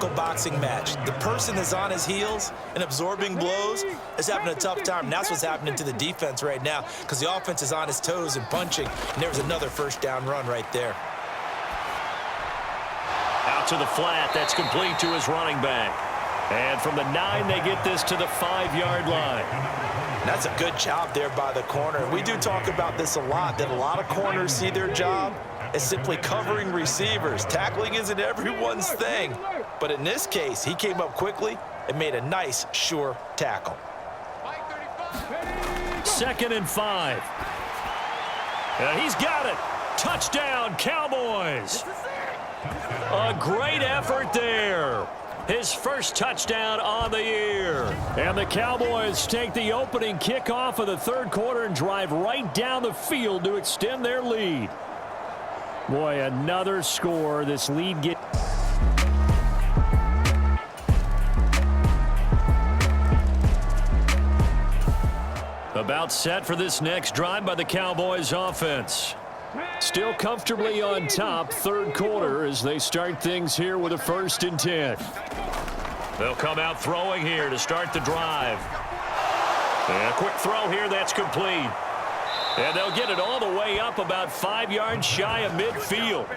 typical boxing match. The person that's on his heels and absorbing blows is having a tough time. And that's what's happening to the defense right now because the offense is on his toes and punching. And there's another first down run right there. Out to the flat. That's complete to his running back. And from the 9, they get this to the 5-yard line. That's a good job there by the corner. We do talk about this a lot, that a lot of corners see their job as simply covering receivers. Tackling isn't everyone's thing. But in this case, he came up quickly and made a nice, sure tackle. 2nd and 5. He's got it. Touchdown, Cowboys. A great effort there. His first touchdown on the year. And the Cowboys take the opening kickoff of the 3rd quarter and drive right down the field to extend their lead. Boy, another score. This lead gets... About set for this next drive by the Cowboys offense. Still comfortably on top, 3rd quarter as they start things here with a 1st and 10. They'll come out throwing here to start the drive. And a quick throw here, that's complete. And they'll get it all the way up about 5 yards shy of midfield.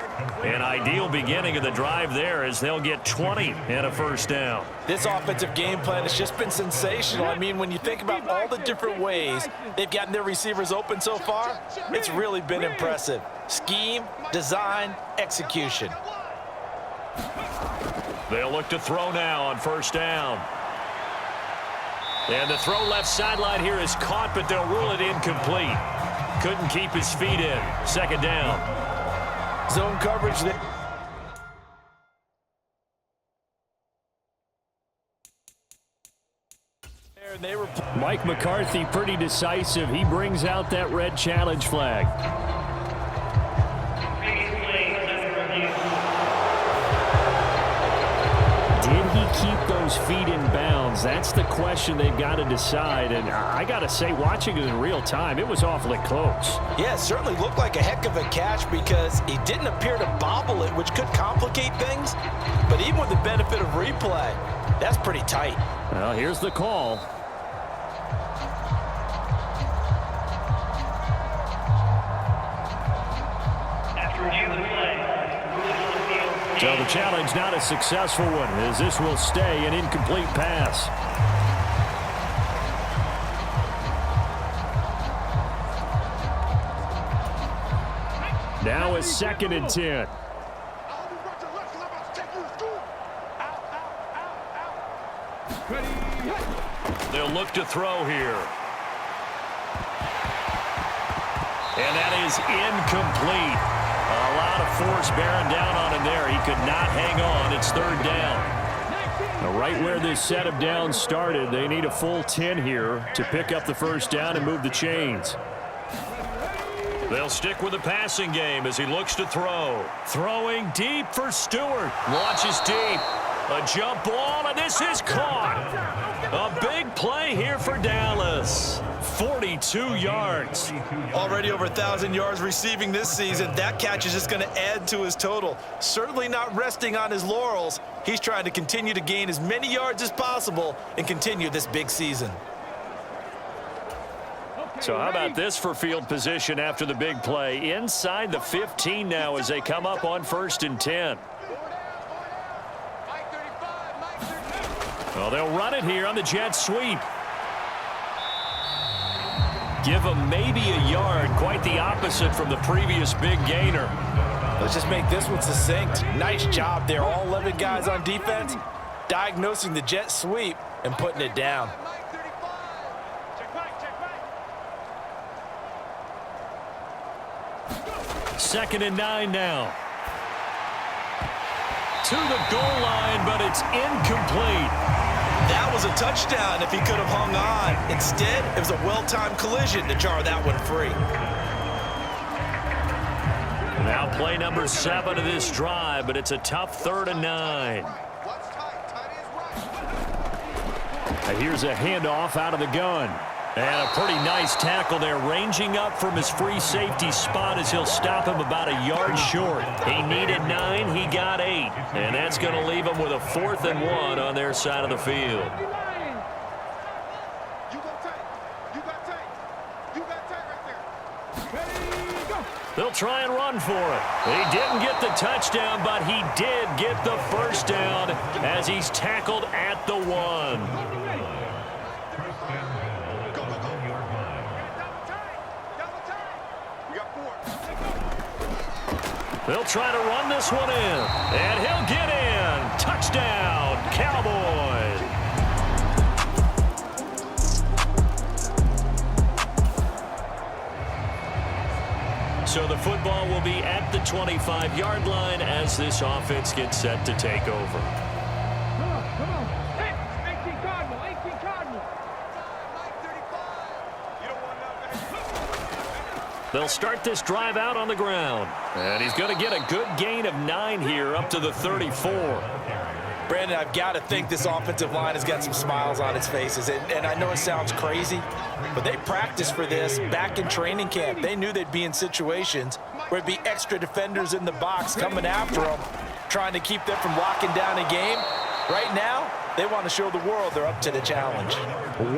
An ideal beginning of the drive there as they'll get 20 and a 1st down. This offensive game plan has just been sensational. I mean, when you think about all the different ways they've gotten their receivers open so far, it's really been impressive. Scheme, design, execution. They'll look to throw now on 1st down. And the throw left sideline here is caught, but they'll rule it incomplete. Couldn't keep his feet in. 2nd down. Zone coverage there. Mike McCarthy pretty decisive. He brings out that red challenge flag. Did he keep those feet in bounds? That's the question they've got to decide. And I got to say, watching it in real time, it was awfully close. Yeah, it certainly looked like a heck of a catch because he didn't appear to bobble it, which could complicate things. But even with the benefit of replay, that's pretty tight. Well, here's the call. So the challenge not a successful one, as this will stay an incomplete pass. Now a 2nd and 10. They'll look to throw here. And that is incomplete. A lot of force bearing down on him there. He could not hang on. It's 3rd down. Now, right where this set of downs started, they need a full 10 here to pick up the 1st down and move the chains. They'll stick with the passing game as he looks to throw. Throwing deep for Stewart. Launches deep. A jump ball, and this is caught. A big play here for Dallas. 42 yards. Already over 1,000 yards receiving this season. That catch is just going to add to his total. Certainly not resting on his laurels. He's trying to continue to gain as many yards as possible and continue this big season. So how about this for field position after the big play? Inside the 15 now as they come up on 1st and 10. Well, they'll run it here on the jet sweep. Give them maybe a yard, quite the opposite from the previous big gainer. Let's just make this one succinct. Nice job there. All 11 guys on defense diagnosing the jet sweep and putting it down. Second and 9 now. To the goal line, but it's incomplete. That was a touchdown if he could have hung on. Instead, it was a well-timed collision to jar that one free. Now play number 7 of this drive, but it's a tough 3rd and 9. Here's a handoff out of the gun. And a pretty nice tackle there, ranging up from his free safety spot as he'll stop him about a yard short. He needed 9, he got 8. And that's going to leave him with a 4th and 1 on their side of the field. They'll try and run for it. He didn't get the touchdown, but he did get the first down as he's tackled at the 1. They'll try to run this one in, and he'll get in. Touchdown, Cowboys. So the football will be at the 25-yard line as this offense gets set to take over. Come on. Hey, 18 Cardinal, 18 Cardinal. They'll start this drive out on the ground. And he's going to get a good gain of 9 here up to the 34. Brandon, I've got to think this offensive line has got some smiles on its faces. And I know it sounds crazy, but they practiced for this back in training camp. They knew they'd be in situations where it'd be extra defenders in the box coming after them, trying to keep them from locking down a game. Right now, they want to show the world they're up to the challenge.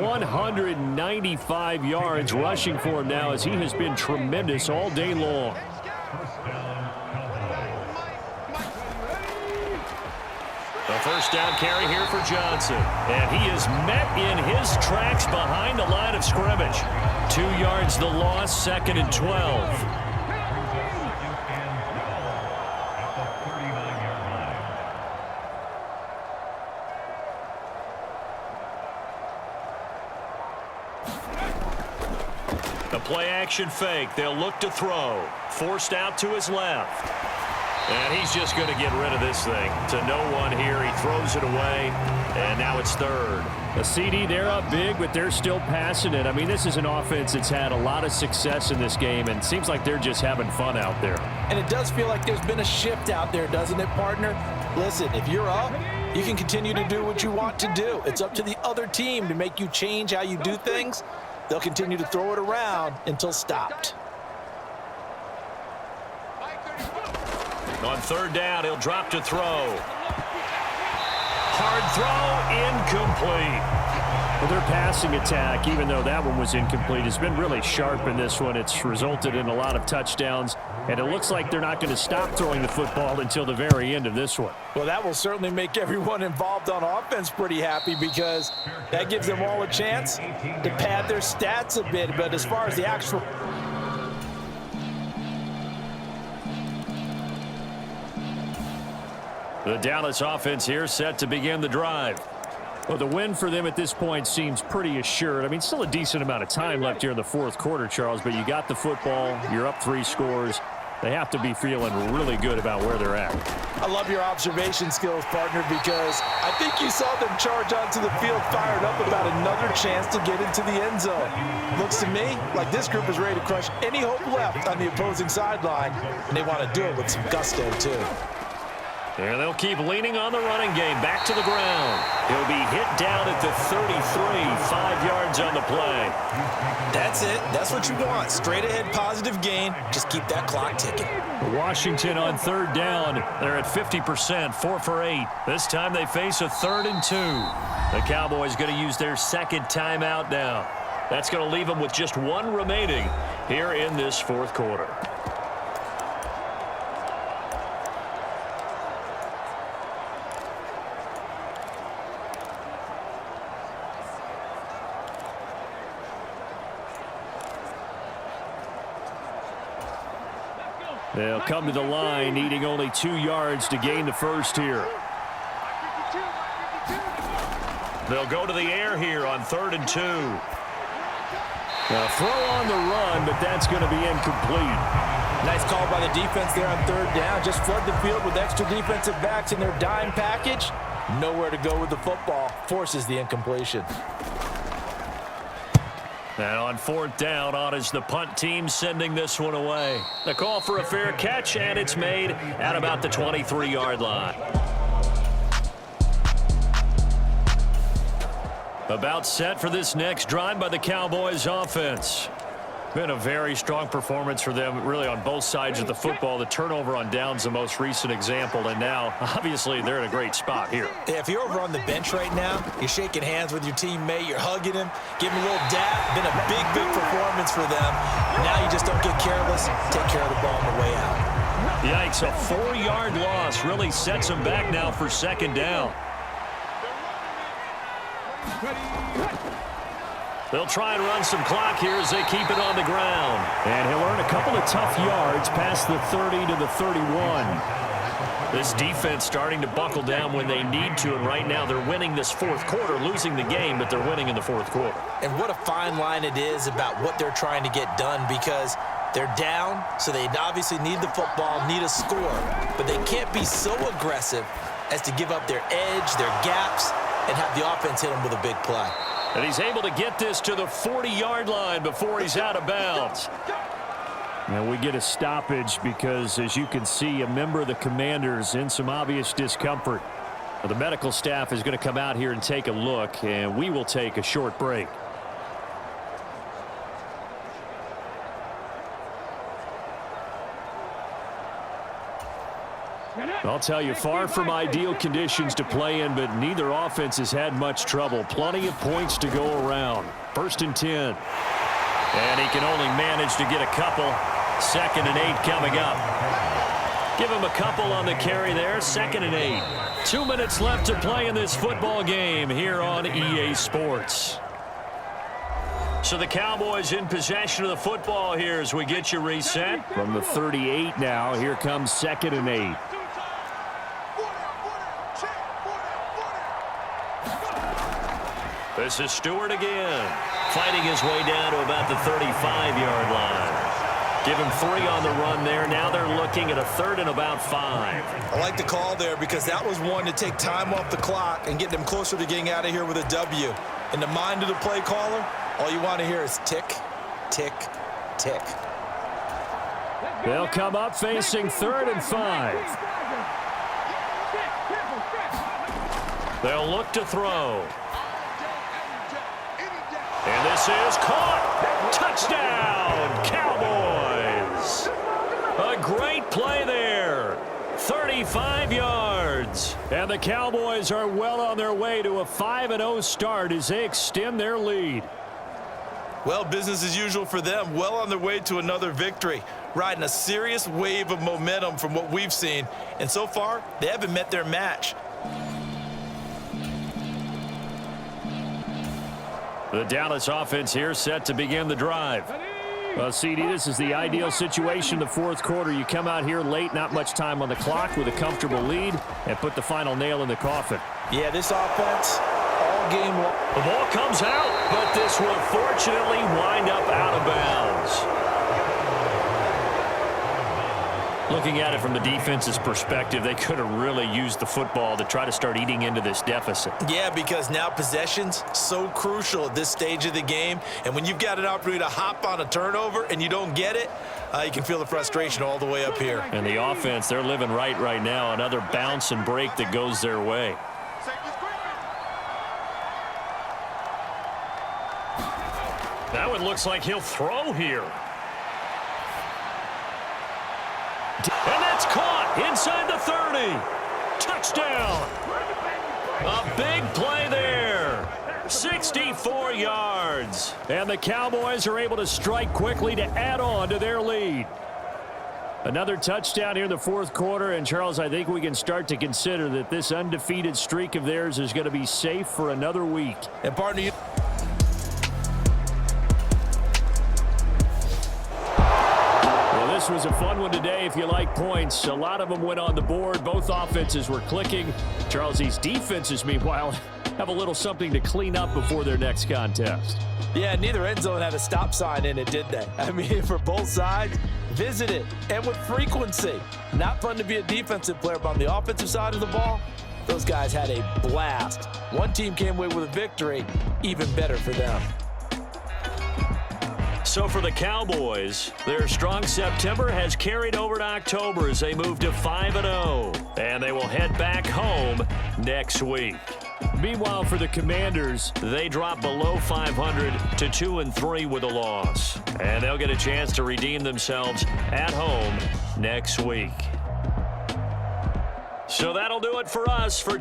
195 yards rushing for him now as he has been tremendous all day long. The first down carry here for Johnson. And he is met in his tracks behind the line of scrimmage. 2 yards the loss, 2nd and 12. The play-action fake. They'll look to throw. Forced out to his left. And he's just going to get rid of this thing. To no one here. He throws it away. And now it's 3rd. The CD, they're up big, but they're still passing it. I mean, this is an offense that's had a lot of success in this game, and it seems like they're just having fun out there. And it does feel like there's been a shift out there, doesn't it, partner? Listen, if you're up, you can continue to do what you want to do. It's up to the other team to make you change how you do things. They'll continue to throw it around until stopped. On 3rd down, he'll drop to throw. Hard throw, incomplete. Well, their passing attack, even though that one was incomplete, has been really sharp in this one. It's resulted in a lot of touchdowns, and it looks like they're not going to stop throwing the football until the very end of this one. Well, that will certainly make everyone involved on offense pretty happy because that gives them all a chance to pad their stats a bit. But as far as the actual... The Dallas offense here set to begin the drive. Well, the win for them at this point seems pretty assured. I mean, still a decent amount of time left here in the 4th quarter, Charles, but you got the football, you're up 3 scores. They have to be feeling really good about where they're at. I love your observation skills, partner, because I think you saw them charge onto the field fired up about another chance to get into the end zone. Looks to me like this group is ready to crush any hope left on the opposing sideline, and they want to do it with some gusto, too. And they'll keep leaning on the running game. Back to the ground. He'll be hit down at the 33, 5 yards on the play. That's it. That's what you want. Straight ahead positive gain. Just keep that clock ticking. Washington on 3rd down. They're at 50%, 4 for 8. This time they face a 3rd and 2. The Cowboys going to use their 2nd timeout now. That's going to leave them with just 1 remaining here in this 4th quarter. They'll come to the line, needing only 2 yards to gain the first here. They'll go to the air here on 3rd and 2. Now, throw on the run, but that's going to be incomplete. Nice call by the defense there on 3rd down. Just flood the field with extra defensive backs in their dime package. Nowhere to go with the football. Forces the incompletion. And on 4th down, on is the punt team sending this one away. The call for a fair catch, and it's made at about the 23-yard line. About set for this next drive by the Cowboys offense. Been a very strong performance for them, really, on both sides of the football. The turnover on downs, the most recent example, and now, obviously, they're in a great spot here. If you're over on the bench right now, you're shaking hands with your teammate, you're hugging him, giving him a little dap. Been a big, big performance for them. Now you just don't get careless. Take care of the ball on the way out. Yikes, a 4-yard loss really sets them back now for second down. They'll try and run some clock here as they keep it on the ground. And he'll earn a couple of tough yards past the 30 to the 31. This defense starting to buckle down when they need to, and right now they're winning this fourth quarter, losing the game, but they're winning in the fourth quarter. And what a fine line it is about what they're trying to get done, because they're down, so they obviously need the football, need a score, but they can't be so aggressive as to give up their edge, their gaps, and have the offense hit them with a big play. And he's able to get this to the 40-yard line before he's out of bounds. And we get a stoppage because, as you can see, a member of the Commanders in some obvious discomfort. Well, the medical staff is going to come out here and take a look, and we will take a short break. I'll tell you, far from ideal conditions to play in, but neither offense has had much trouble. Plenty of points to go around. 1st and 10. And he can only manage to get a couple. 2nd and 8 coming up. Give him a couple on the carry there. 2nd and 8. 2 minutes left to play in this football game here on EA Sports. So the Cowboys in possession of the football here as we get you reset. From the 38 now, here comes 2nd and 8. This is Stewart again, fighting his way down to about the 35-yard line. Give him 3 on the run there. Now they're looking at a 3rd and about 5. I like the call there because that was one to take time off the clock and get them closer to getting out of here with a W. In the mind of the play caller, all you want to hear is tick, tick, tick. They'll come up facing 3rd and 5. They'll look to throw. And this is caught. Touchdown, Cowboys. A great play there. 35 yards. And the Cowboys are well on their way to a 5-0 start as they extend their lead. Well, business as usual for them. Well on their way to another victory. Riding a serious wave of momentum from what we've seen. And so far, they haven't met their match. The Dallas offense here set to begin the drive. Well, CD, this is the ideal situation in the fourth quarter. You come out here late, not much time on the clock with a comfortable lead, and put the final nail in the coffin. Yeah, this offense, all game long. The ball comes out, but this will fortunately wind up out of bounds. Looking at it from the defense's perspective, they could have really used the football to try to start eating into this deficit. Yeah, because now possession's so crucial at this stage of the game. And when you've got an opportunity to hop on a turnover and you don't get it, you can feel the frustration all the way up here. And the offense, they're living right now. Another bounce and break that goes their way. That one looks like he'll throw here. And that's caught inside the 30. Touchdown. A big play there. 64 yards. And the Cowboys are able to strike quickly to add on to their lead. Another touchdown here in the fourth quarter. And, Charles, I think we can start to consider that this undefeated streak of theirs is going to be safe for another week. And, partner, you... This was a fun one today if you like points. A lot of them went on the board. Both offenses were clicking. Charles, these defenses, meanwhile, have a little something to clean up before their next contest. Yeah, neither end zone had a stop sign in it, did they? I mean, for both sides, visit it, and with frequency. Not fun to be a defensive player, but on the offensive side of the ball, those guys had a blast. One team came away with a victory, even better for them. So for the Cowboys, their strong September has carried over to October as they move to 5-0. And they will head back home next week. Meanwhile, for the Commanders, they drop below 500 to 2-3 with a loss. And they'll get a chance to redeem themselves at home next week. So that'll do it for us for